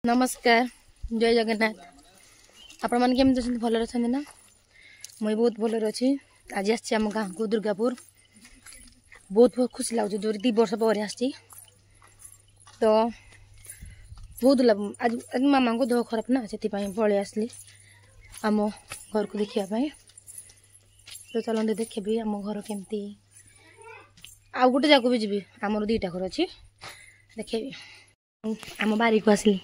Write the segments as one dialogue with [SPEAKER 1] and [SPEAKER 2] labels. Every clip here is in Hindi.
[SPEAKER 1] नमस्कार जय जगन्नाथ आपण मैंने केमती अच्छे भल अच्छा ना मुई बहुत भल अच्छी आज आम गाँव को दुर्गापुर बहुत बहुत खुशी लगुच जो 2 वर्ष पर आसी तो बहुत आज मामा को देह खराब ना से पलि आसली आम घर को देखापी तो चलते देखी आम घर केमती आउ गोटे जगह भी जी आमर 2टा घर अच्छी देखेबी आम बारी को आसली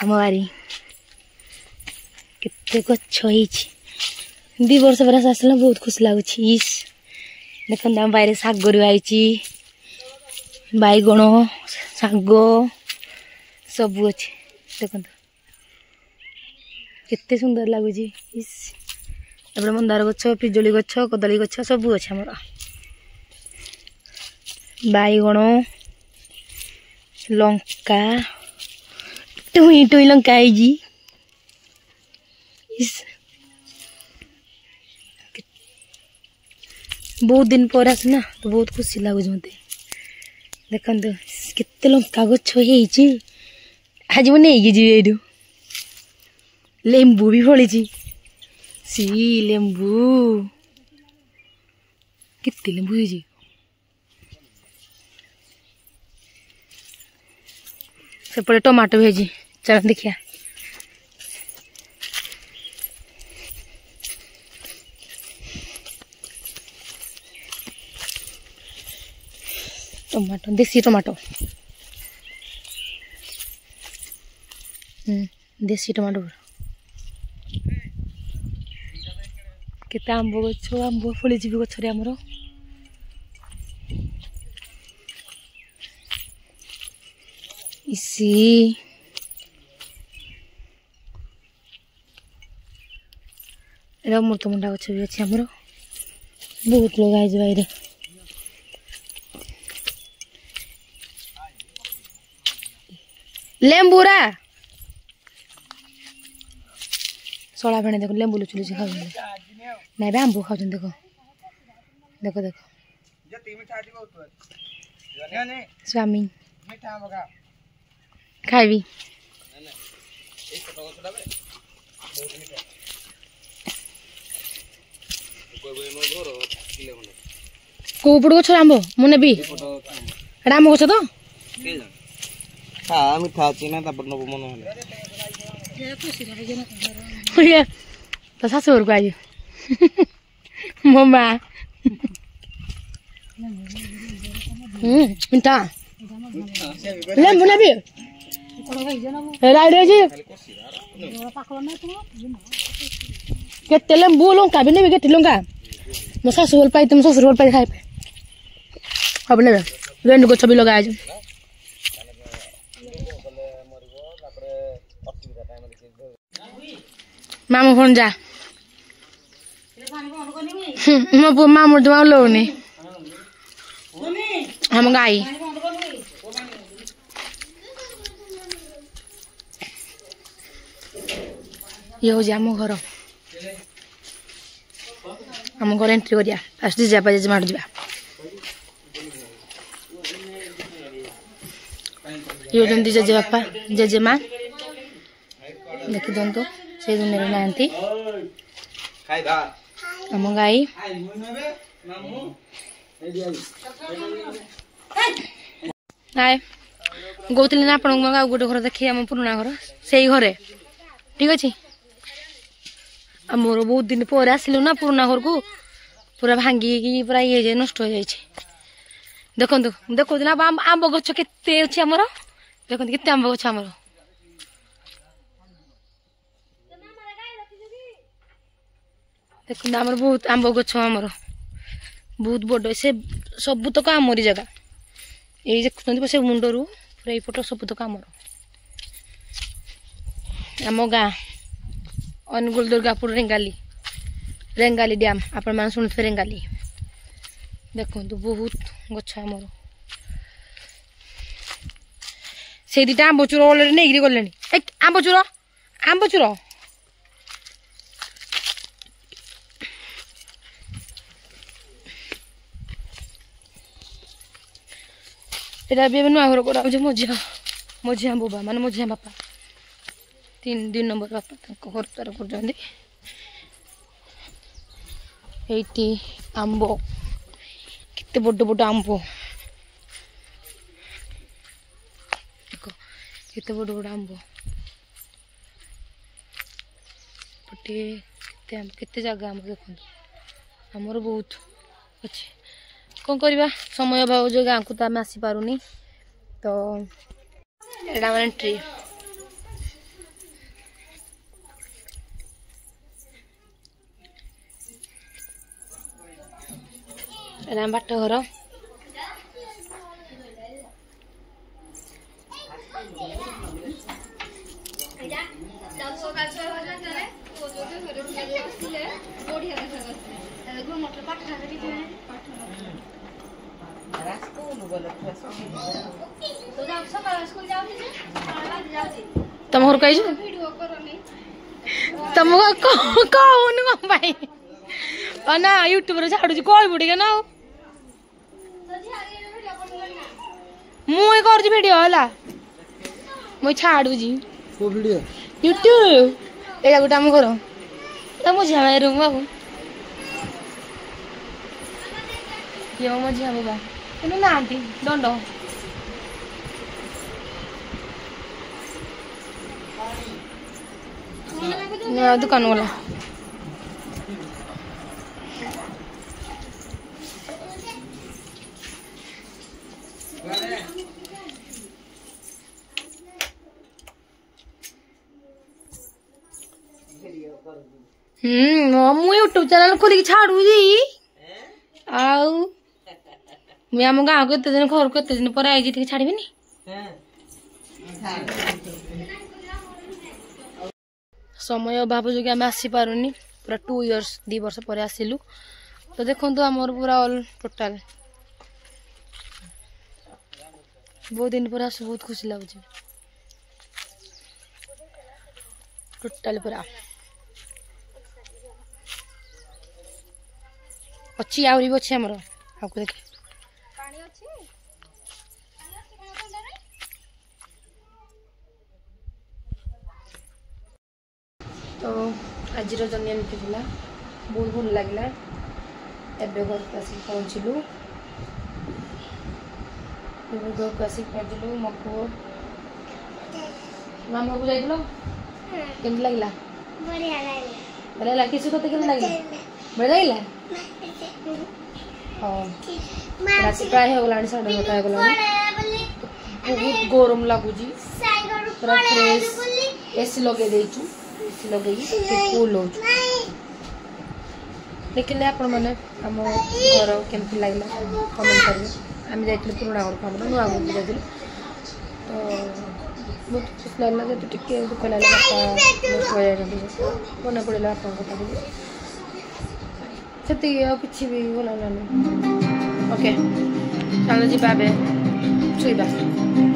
[SPEAKER 1] आम बारी केते गछ 2 वर्ष पर आसला बहुत खुशी लगुच देख आम बाहर शाग आई बैगण शाग सब अच्छे देख केते सुंदर लगुच मंदार गछ पिजुली गछ कदली गछ सब अच्छे आमर बैगण लंका टुई टुई लंका आई बहुत दिन पर आसना तो बहुत खुशी लगुच मत देख केते लंका गछ आज मुझे नहीं जी लेंबू भी फली सी लेंबू केते लेंबू है सेपटे टमाटो भेजी चल देखिया टमाटो देसी टमाटो देसी टमाटो केते आंब गछ आंब फली जी गछरे आमर इसी अमृतभंडा गछ भी अच्छे आमर बहुत लोग आई बाहर लेंबूरा सड़ा भेणे देख लेंबू लुचुलुच खाऊ ना आंब खाऊ देख देख देख स्वामी खाइबी कोपड़ गछ आंब मुने भी आंब गछ तो
[SPEAKER 2] मिठा अच्छी ना मन
[SPEAKER 1] तो शाशु घर को आई मो माँ मिठा लेंबू ना भी केते लेंबू लंका भी नहीं केते लंका मो शाशु भल पाई तुम शशुर भल पाई खाए हम ने गेंडू गछ भी लगा मामू फोन जा मो मामू तो लोनी हम गाई ये हूँ आम घर आम घर एंट्री करिया फास्ट जेजेपा जेजेमा जा ये होती जेजेबापा जेजेमा देखी दिंतु से दुनिया नहांती आम गाई आए कहते ना आपण गोटे घर देखिए आम पुराना घर से घरे ठीक अच्छे मोर बहुत दिन पर आसिलु ना पुराना घर को पूरा भांगी पूरा ये नष्ट हो जाए देखो देखो ना आंब गछ केते अच्छे आमर देखो केते आंब गछ आमर देखो आमर बहुत आंब गछ आमर बहुत बड़ से सबुतक आमरी जगह ये देखुं से मुंडरू पूरा यपट सबुतक आमर आम गाँ अनुगुल दुर्गापुर रेंगाली डैम आपण मैंने शुणुथे रेंगाली देखो बहुत गछ आमर से 2टा आंब चूर अलरेडी नहीं गले आंब चूर एटा भी नुआ घर करा मजा मझिया बोबा मान मझिया बापा 3 नंबर बापा घर द्वार कर आंब केते बड़ बड़ आंब देखो केते बड़ बड़ आंब पटे केते जगह आम देखो आमर बहुत अच्छे कौन करवा समय अभाव जो गाँव को तो आम आसी पारुनी तो एडा माने ट्री एडा बाट घर तुम घर कही तुम कौन भाई ना यूट्यूब रे छाड़ू कह बुढ़ी ना मुझे कर वीडियो है मुझे छाड़ू यूट्यूब ये गोटे आम घर मुझे भाई रूम बाबू ये मझिया बाबा तेना ना दंड दुकान वाला मु यूट्यूब चैनल खोल छाड़ू आउ मैं आम गाँव को दिन घर को दिन पर आई जी छाड़बी समय अभाव जो आम आसी पारुनी पूरा 2 इयर्स 2 वर्ष पर आसिलु तो देखो आमर पूरा ऑल टोटाल बहुत दिन पर आस बहुत खुशी लगुच टोटाल पूरा अच्छी आहरी भी अच्छी आमर आपको देख तो आज जन एमती थी बहुत भल लगे एवं घर को आसिक पहुँचलु घर को आसिक पहुँचलु मो पुओ मामा को जाइल केमती लगला बढ़िया लगे किसी कहते केमती लगे बढ़िया लगे हाँ रात प्राय होगा 9:30 होगा बहुत गरम लगुच पूरा फ्रेश एसी लगे देचु लगे कूल हो देखिले आपण मैंने आम घर केमती लगला कमेंट करेंगे आम जाइए पुराणा घर को आम नुआ घर जाइए तो बहुत खुश लगला जो टे दुख लगे बापा मन पड़ा आप से कि भी भल लगे ओके चलो जी शुवा